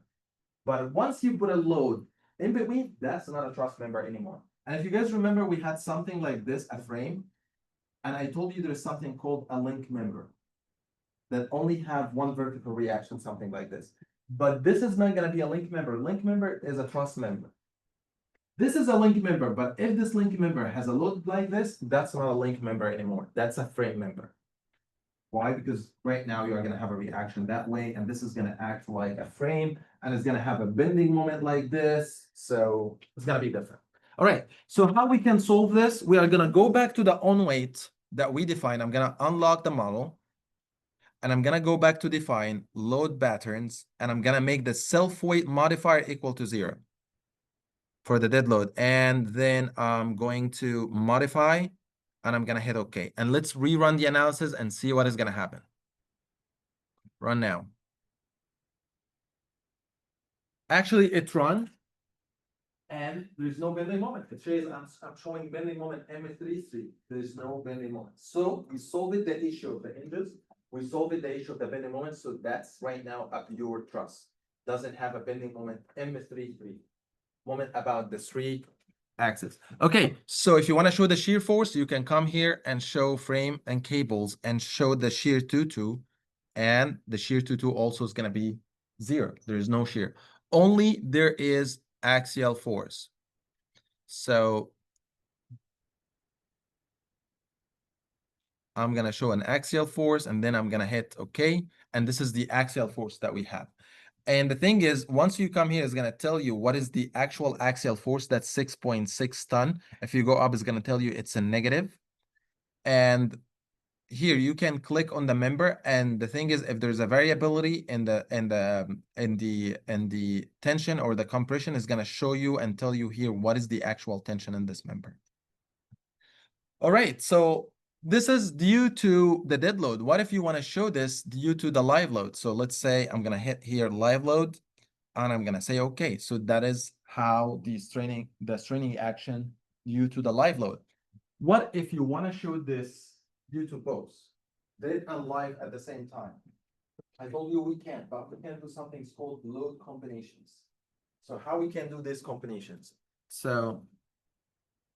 But once you put a load in between, that's not a truss member anymore. And if you guys remember, we had something like this, a frame, and I told you there's something called a link member that only have one vertical reaction, something like this. But this is not gonna be a link member. Link member is a truss member. This is a link member, but if this link member has a load like this, that's not a link member anymore. That's a frame member. Why? Because right now you are going to have a reaction that way, and this is going to act like a frame, and it's going to have a bending moment like this. So it's going to be different. All right. So how we can solve this? We are going to go back to the on weight that we defined. I'm going to unlock the model, and I'm going to go back to define load patterns, and I'm going to make the self-weight modifier equal to 0 for the dead load. And then I'm going to modify, and I'm going to hit OK. And let's rerun the analysis and see what is going to happen. Run now. Actually, it run, and there's no bending moment. It says I'm showing bending moment M33. There's no bending moment. So we solved the issue of the hinges. We solved the issue of the bending moment. So that's right now a pure truss. Doesn't have a bending moment M33. Moment about the 3 axis. Okay, so if you want to show the shear force, you can come here and show frame and cables and show the shear 2-2, and the shear 2-2 also is going to be 0. There is no shear. Only there is axial force. So I'm going to show an axial force, and then I'm going to hit OK. And this is the axial force that we have. And the thing is, once you come here, it's going to tell you what is the actual axial force. That's 6.6 ton. If you go up, it's going to tell you it's a negative. And here you can click on the member. And the thing is, if there's a variability in the tension or the compression, is going to show you and tell you here what is the actual tension in this member. All right, so this is due to the dead load. What if you want to show this due to the live load? So let's say I'm gonna hit here live load, and I'm gonna say okay. So that is how the straining action due to the live load. What if you want to show this due to both dead and live at the same time? I told you we can't, but we can do something called load combinations. So how we can do these combinations?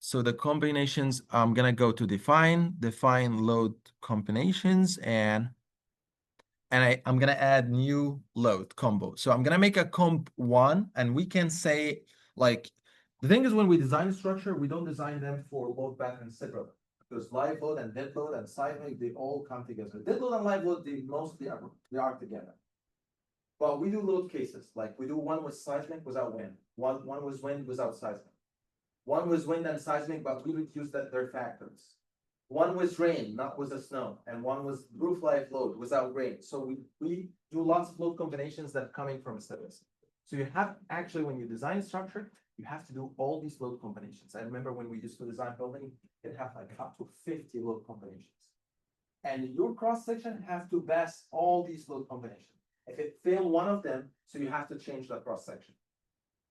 So the combinations, I'm gonna go to define load combinations, and I'm gonna add new load combo. So I'm gonna make a comp one, and we can say, like, the thing is when we design a structure, we don't design them for load patterns separately. Because live load and dead load and seismic, they all come together. Dead load and live load, they are together. But we do load cases, like we do one with seismic without wind, one with wind without seismic. One was wind and seismic, but we reduced their factors. One was rain, not with the snow, and one was roof life load without rain. So we do lots of load combinations that are coming from statistics. So you have actually, when you design a structure, you have to do all these load combinations. I remember when we used to design building, it had like up to 50 load combinations. And your cross section has to pass all these load combinations. If it failed one of them, so you have to change the cross section.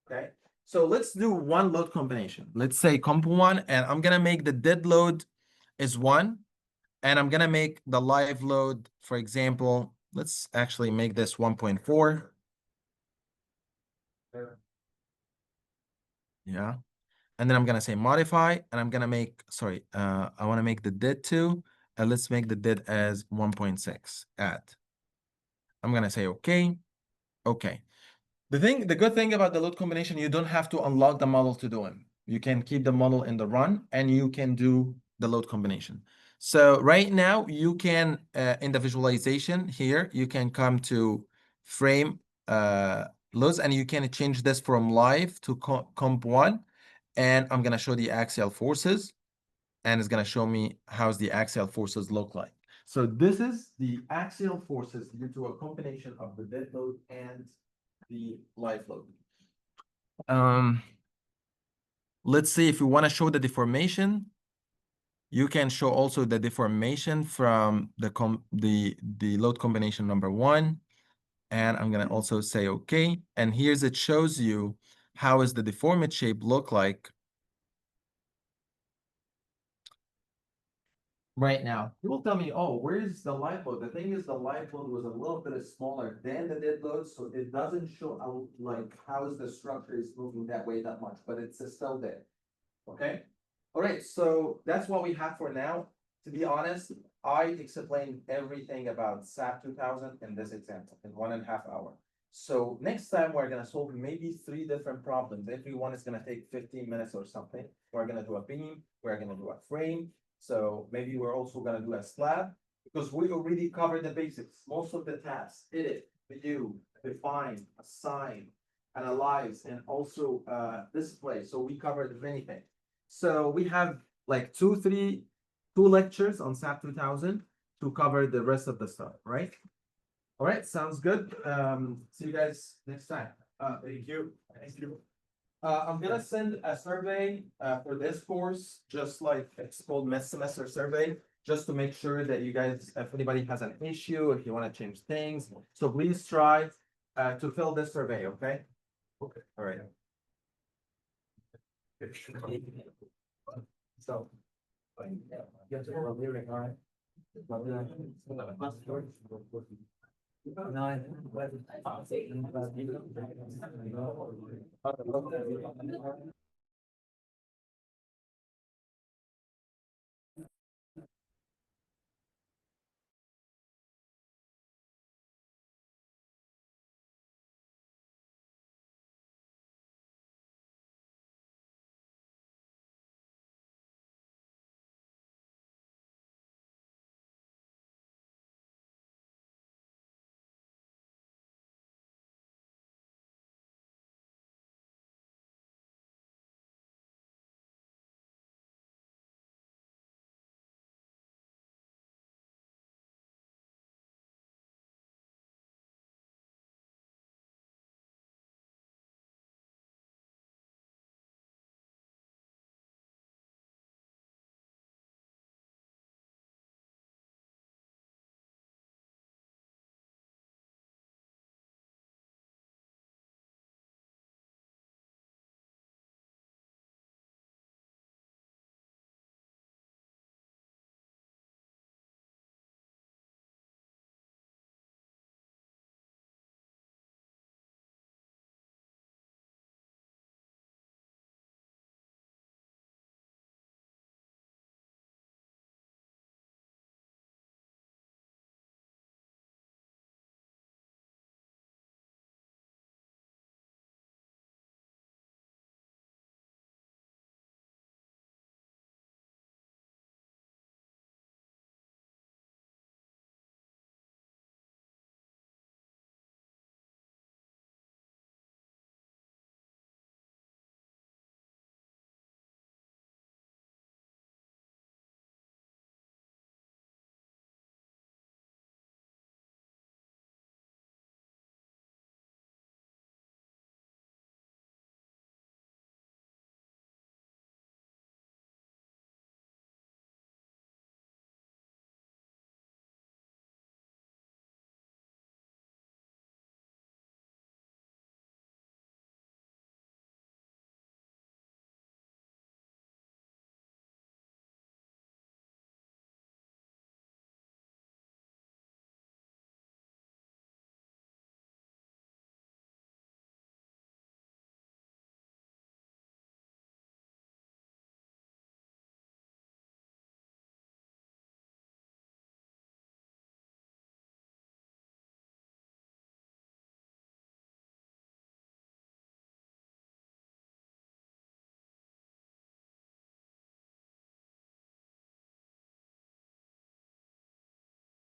Okay. So let's do one load combination. Let's say comp one, and I'm gonna make the dead load is one, and I'm gonna make the live load, for example, let's actually make this 1.4. Yeah. And then I'm gonna say modify, and I'm gonna make, sorry, I wanna make the dead two, and let's make the dead as 1.6 add. I'm gonna say okay. Okay. The good thing about the load combination, you don't have to unlock the model to do it. You can keep the model in the run, and you can do the load combination. So right now you can, in the visualization here, you can come to frame loads, and you can change this from live to comp one. And I'm gonna show the axial forces, and it's gonna show me how's the axial forces look like. So this is the axial forces due to a combination of the dead load and the live load. Let's see if we want to show the deformation. You can show also the deformation from the load combination number one. And I'm gonna also say okay. And here's it shows you how is the deformed shape look like right now. You will tell me, oh, where's the live load? The thing is, the live load was a little bit smaller than the dead load, so it doesn't show like how is the structure is moving that way that much, but it's still there. Okay. All right. So that's what we have for now. To be honest, I explained everything about SAP2000 in this example in 1.5 hours. So next time we're gonna solve maybe 3 different problems. Every one is gonna take 15 minutes or something. We're gonna do a beam. We're gonna do a frame. So maybe we're also gonna do a slab, because we already covered the basics. Most of the tasks: edit, view, define, assign, analyze, and also display. So we covered many things. So we have like two lectures on SAP2000 to cover the rest of the stuff, right? All right, sounds good. See you guys next time. Thank you. Thank you. I'm gonna send a survey for this course, just like it's called mid-semester survey, just to make sure that you guys, if anybody has an issue, if you want to change things, so please try to fill this survey, okay? Okay. All right. So. You have to go lyric, all right? No,